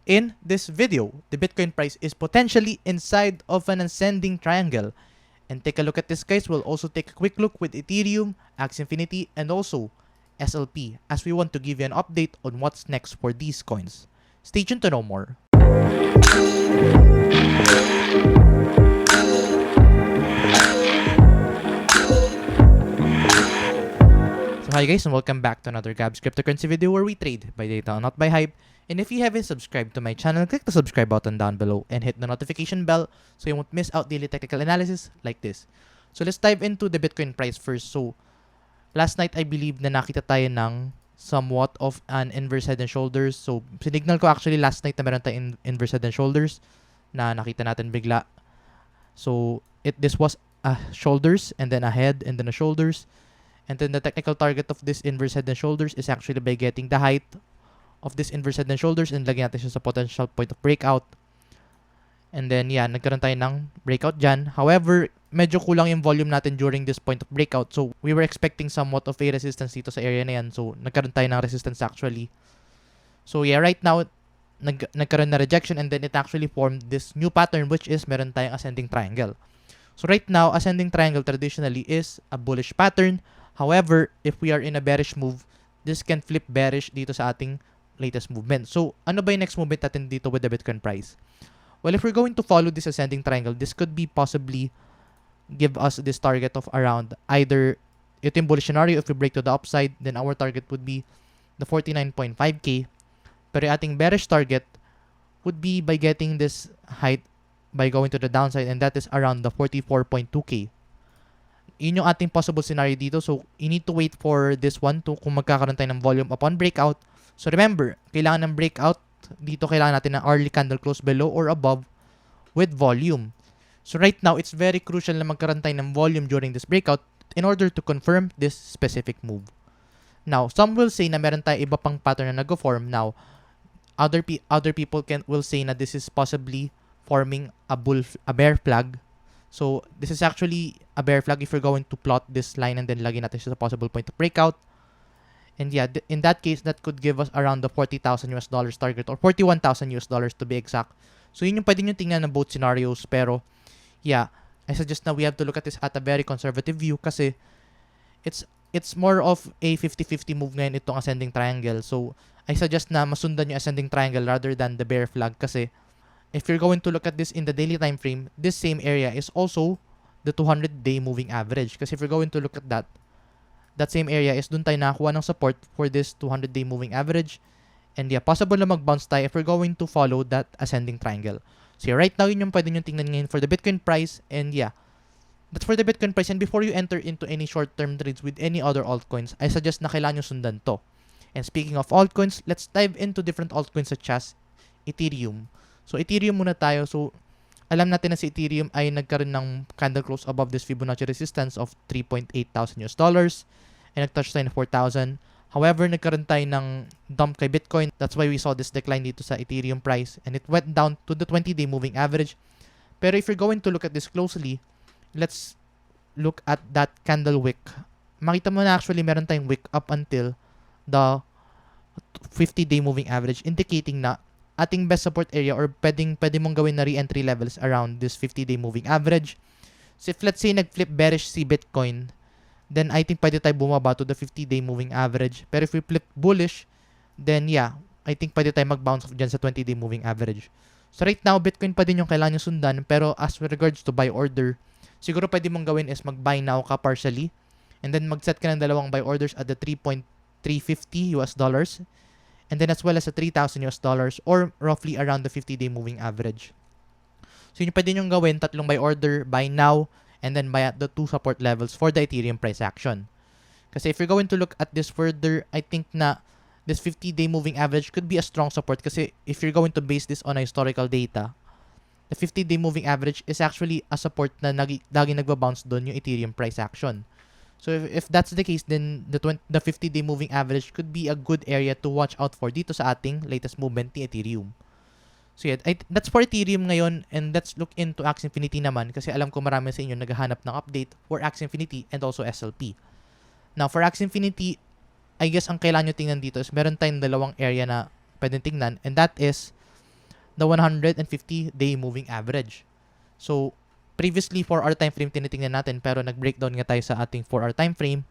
In this video, the Bitcoin price is potentially inside of an ascending triangle. And take a look at this, guys. We'll also take a quick look with Ethereum, AXS Infinity, and also SLP, as we want to give you an update on what's next for these coins. Stay tuned to know more. So hi guys, and welcome back to another Gab's cryptocurrency video where we trade by data, not by hype. And if you haven't subscribed to my channel, click the subscribe button down below and hit the notification bell so you won't miss out daily technical analysis like this. So let's dive into the Bitcoin price first. So last night, I believe na nakita tayo ng somewhat of an inverse head and shoulders. So sinignal ko actually last night na meron tayong inverse head and shoulders na nakita natin bigla. So this was a shoulders and then a head and then a shoulders. And then the technical target of this inverse head and shoulders is actually by getting the height of this inverse head and shoulders and lagyan natin siya sa potential point of breakout. And then, yeah, nagkaroon tayo ng breakout dyan. However, medyo kulang yung volume natin during this point of breakout. So, we were expecting somewhat of a resistance dito sa area na yan. So, nagkaroon tayo ng resistance actually. So, yeah, right now, nagkaroon na rejection and then it actually formed this new pattern which is meron tayong ascending triangle. So, right now, ascending triangle traditionally is a bullish pattern. However, if we are in a bearish move, this can flip bearish dito sa ating latest movement. So, ano ba yung next movement natin dito with the Bitcoin price? Well, if we're going to follow this ascending triangle, this could be possibly give us this target of around either ito yung bullish scenario. If we break to the upside, then our target would be the 49.5k. Pero ating bearish target would be by getting this height by going to the downside, and that is around the 44.2k. Yun yung ating possible scenario dito. So, you need to wait for this one to kung magkakaroon tayo ng volume upon breakout. So, remember, kailangan ng breakout. Dito, kailangan natin ng early candle close below or above with volume. So, right now, it's very crucial na magkaroon tayo ng volume during this breakout in order to confirm this specific move. Now, some will say na meron tayo iba pang pattern na nag-form. Now, other people will say na this is possibly forming a bear flag. So, this is actually a bear flag if you're going to plot this line and then lagyan natin siya sa possible point of breakout. And yeah, in that case, that could give us around the $40,000 target or $41,000 to be exact. So, yun yung pwede nyo tingnan ng both scenarios. Pero, yeah, I suggest na we have to look at this at a very conservative view kasi it's more of a 50-50 move ngayon itong ascending triangle. So, I suggest na masundan yung ascending triangle rather than the bear flag kasi if you're going to look at this in the daily time frame, this same area is also the 200-day moving average. Kasi if you're going to look at that same area is dun tayo nakakuha ng support for this 200-day moving average. And yeah, possible na mag-bounce tayo if we're going to follow that ascending triangle. So yeah, right now, yun yung pwede nyo tingnan ngayon for the Bitcoin price. And yeah, that's for the Bitcoin price. And before you enter into any short-term trades with any other altcoins, I suggest na kailangan nyo sundan to. And speaking of altcoins, let's dive into different altcoins such as Ethereum. So, Ethereum muna tayo. So, alam natin na si Ethereum ay nagkaroon ng candle close above this Fibonacci resistance of $3,800 and nag-touch tayo ng 4,000. However, nagkaroon tayo ng dump kay Bitcoin. That's why we saw this decline dito sa Ethereum price and it went down to the 20-day moving average. Pero if you're going to look at this closely, let's look at that candle wick. Makita mo na actually meron tayong wick up until the 50-day moving average, indicating na ating best support area or pwede mong gawin na re-entry levels around this 50-day moving average. So if let's say nag-flip bearish si Bitcoin, then I think pwede tayo bumaba to the 50-day moving average. Pero if we flip bullish, then yeah, I think pwede tayo mag-bounce off dyan sa 20-day moving average. So right now, Bitcoin pa din yung kailangan nyo sundan. Pero as with regards to buy order, siguro pwede mong gawin is mag-buy now ka partially. And then mag-set ka ng dalawang buy orders at the $3,350 and then as well as a $3,000 or roughly around the 50-day moving average. So yun yung pwede nyo gawin, tatlong buy order, buy now, and then buy at the two support levels for the Ethereum price action. Kasi if you're going to look at this further, I think na this 50-day moving average could be a strong support kasi if you're going to base this on a historical data, the 50-day moving average is actually a support na lagi nagbabounce doon yung Ethereum price action. So if that's the case, then the 50-day moving average could be a good area to watch out for dito sa ating latest movement ni Ethereum. So yeah, that's for Ethereum ngayon, and let's look into AXS Infinity naman kasi alam ko marami sa inyo naghahanap ng update for AXS Infinity and also SLP. Now for AXS Infinity, I guess ang kailangan nyo tingnan dito is meron tayong dalawang area na pwedeng tingnan, and that is the 150-day moving average. So, previously 4-hour time frame tinitingnan natin pero nag-breakdown nga tayo sa ating 4-hour time frame.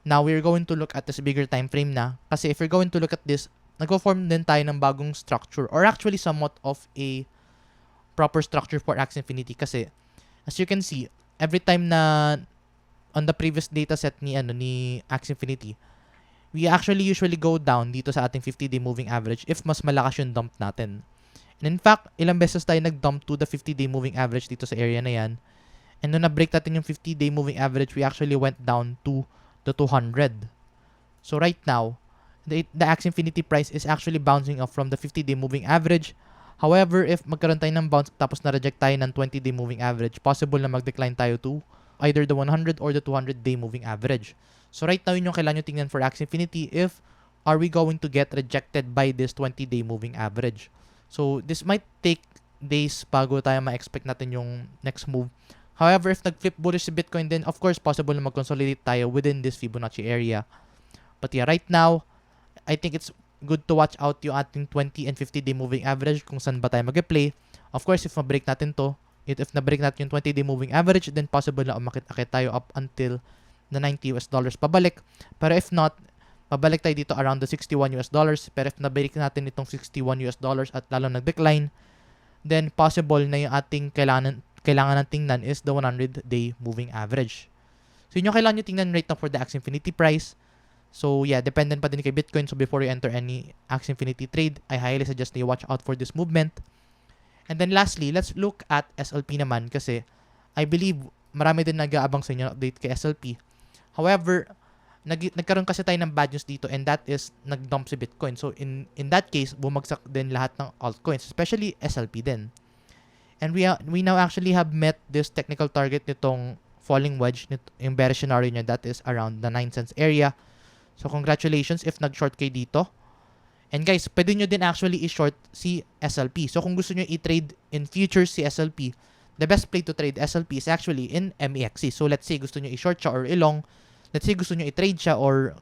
Now, we're going to look at this bigger time frame na kasi if you're going to look at this, nagpo-form din tayo ng bagong structure or actually somewhat of a proper structure for Axie Infinity kasi as you can see, every time na on the previous data set ni Axie Infinity, we actually usually go down dito sa ating 50-day moving average if mas malakas yung dump natin. And in fact, ilang beses tayo nag-dump to the 50-day moving average dito sa area na yan. And nung na-break natin yung 50-day moving average, we actually went down to the 200. So right now, the Axie Infinity price is actually bouncing off from the 50-day moving average. However, if magkaroon tayo ng bounce tapos na-reject tayo ng 20-day moving average, possible na mag-decline tayo to either the 100 or the 200-day moving average. So right now, yun yung kailangan nyo tingnan for Axie Infinity if are we going to get rejected by this 20-day moving average. So this might take days bago tayo ma-expect natin yung next move. However, if nag-flip bullish si Bitcoin, then of course, possible na mag-consolidate tayo within this Fibonacci area. But yeah, right now, I think it's good to watch out yung ating 20 and 50-day moving average kung saan ba tayo mag-play. Of course, if ma-break natin to, if na-break natin yung 20-day moving average, then possible na umakit-akit tayo up until the $90 pabalik. Pero if not, pabalik tayo dito around the $61. Pero if na-break natin itong $61 at lalo nag-decline, then possible na yung ating kailangan ng tingnan is the 100-day moving average. So yun yung kailangan nyo tingnan right now for the Axie Infinity price. So yeah, dependent pa din kay Bitcoin. So before you enter any Axie Infinity trade, I highly suggest na you watch out for this movement. And then lastly, let's look at SLP naman kasi I believe marami din nag-aabang sa inyo update kay SLP. However, nagkaroon kasi tayo ng bad news dito and that is nag-dump si Bitcoin. So in that case, bumagsak din lahat ng altcoins, especially SLP din. And we now actually have met this technical target nitong falling wedge, yung bearish scenario niya, that is around the 9 cents area. So congratulations if nag-short kayo dito. And guys, pwede nyo din actually i-short si SLP. So kung gusto nyo i-trade in futures si SLP, the best play to trade SLP is actually in MEXC. So let's say gusto nyo i-short siya or i-long. Let's say gusto nyo i-trade siya or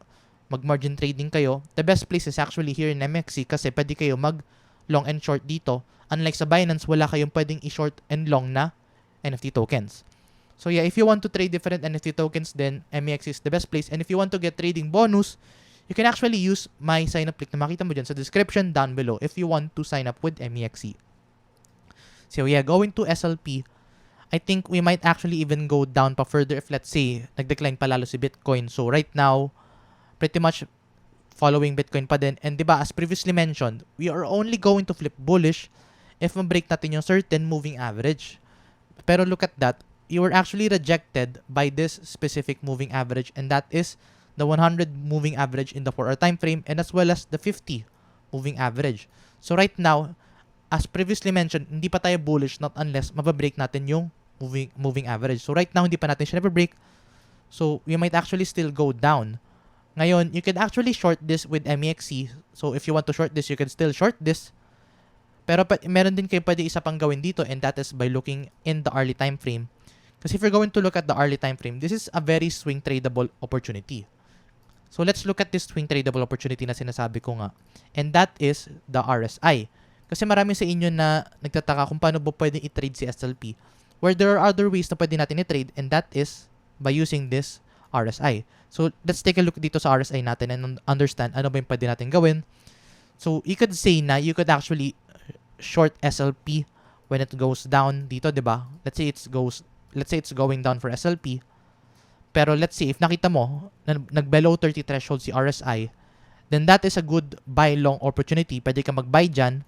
mag-margin trading kayo. The best place is actually here in MEXC kasi pwede kayo mag-long and short dito. Unlike sa Binance, wala kayong pwedeng i-short and long na NFT tokens. So yeah, if you want to trade different NFT tokens, then MEXC is the best place. And if you want to get trading bonus, you can actually use my sign-up link na makita mo dyan sa description down below if you want to sign up with MEXC. So yeah, going to SLP, I think we might actually even go down pa further if let's say nag-decline pa lalo si Bitcoin. So right now, pretty much following Bitcoin pa din. And diba, as previously mentioned, we are only going to flip bullish if ma-break natin yung certain moving average. Pero look at that, you were actually rejected by this specific moving average and that is the 100 moving average in the 4-hour time frame and as well as the 50 moving average. So right now, as previously mentioned, hindi pa tayo bullish not unless mababreak natin yung moving average. So right now, hindi pa natin siya nababreak. So we might actually still go down. Ngayon, you can actually short this with MEXC. So if you want to short this, you can still short this. Pero meron din kayo pwede isa pang gawin dito and that is by looking in the early time frame. Kasi if you're going to look at the early time frame, this is a very swing tradable opportunity. So let's look at this swing tradable opportunity na sinasabi ko nga. And that is the RSI. Kasi marami sa inyo na nagtataka kung paano ba pwedeng i-trade si SLP. Where there are other ways na pwede natin i-trade and that is by using this RSI. So let's take a look dito sa RSI natin and understand ano ba yung pwede natin gawin. So you could say na you could actually short SLP when it goes down dito, 'di ba? Let's say it's going down for SLP. Pero let's say if nakita mo na nag-below 30 threshold si RSI, then that is a good buy long opportunity. Pwede ka mag-buy diyan.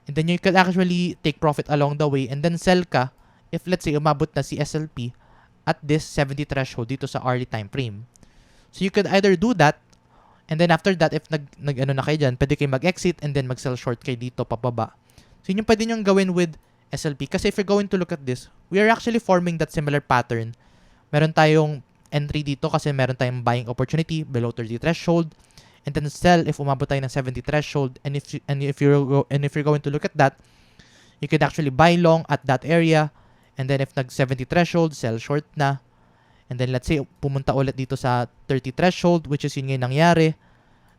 And then you could actually take profit along the way and then sell ka if let's say umabot na si SLP at this 70 threshold dito sa early time frame. So you could either do that and then after that if nag-ano na kayo diyan, pwede kayo mag-exit and then mag-sell short kayo dito pababa. So yun yung pwede nyo gawin with SLP. Kasi if you're going to look at this, we are actually forming that similar pattern. Meron tayong entry dito kasi meron tayong buying opportunity below 30 threshold. And then sell if umabot tayo ng 70 threshold. And if you're going to look at that, you could actually buy long at that area. And then if nag 70 threshold, sell short na. And then let's say pumunta ulit dito sa 30 threshold, which is yun ngayon nangyari.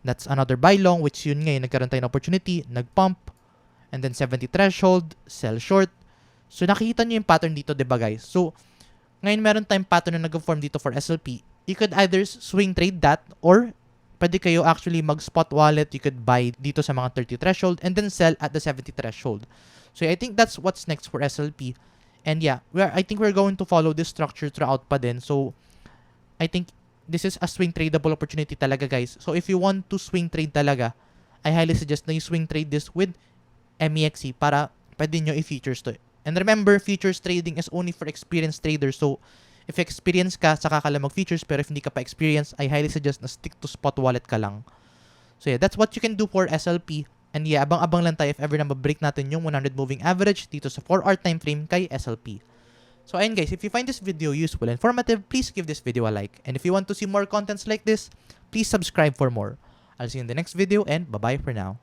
That's another buy long, which yun ngayon nagkaroon tayo ng opportunity, nag-pump. and then 70 threshold, sell short. So nakikita nyo yung pattern dito, diba guys? So ngayon meron tayong pattern na nag-form dito for SLP. You could either swing trade that or pwede kayo actually mag-spot wallet. You could buy dito sa mga 30 threshold and then sell at the 70 threshold. So I think that's what's next for SLP. And yeah, I think we're going to follow this structure throughout pa din. So I think this is a swing tradable opportunity talaga guys. So if you want to swing trade talaga, I highly suggest na you swing trade this with MEXC para pwede nyo i-futures to. And remember, futures trading is only for experienced traders. So if experience ka, saka ka lang mag-futures, pero if hindi ka pa experienced, I highly suggest na stick to spot wallet ka lang. So yeah, that's what you can do for SLP. And yeah, abang-abang lang tayo if ever na mabreak natin yung 100 moving average dito sa 4-hour time frame kay SLP. So ayun guys, if you find this video useful and informative, please give this video a like. And if you want to see more contents like this, please subscribe for more. I'll see you in the next video and bye-bye for now.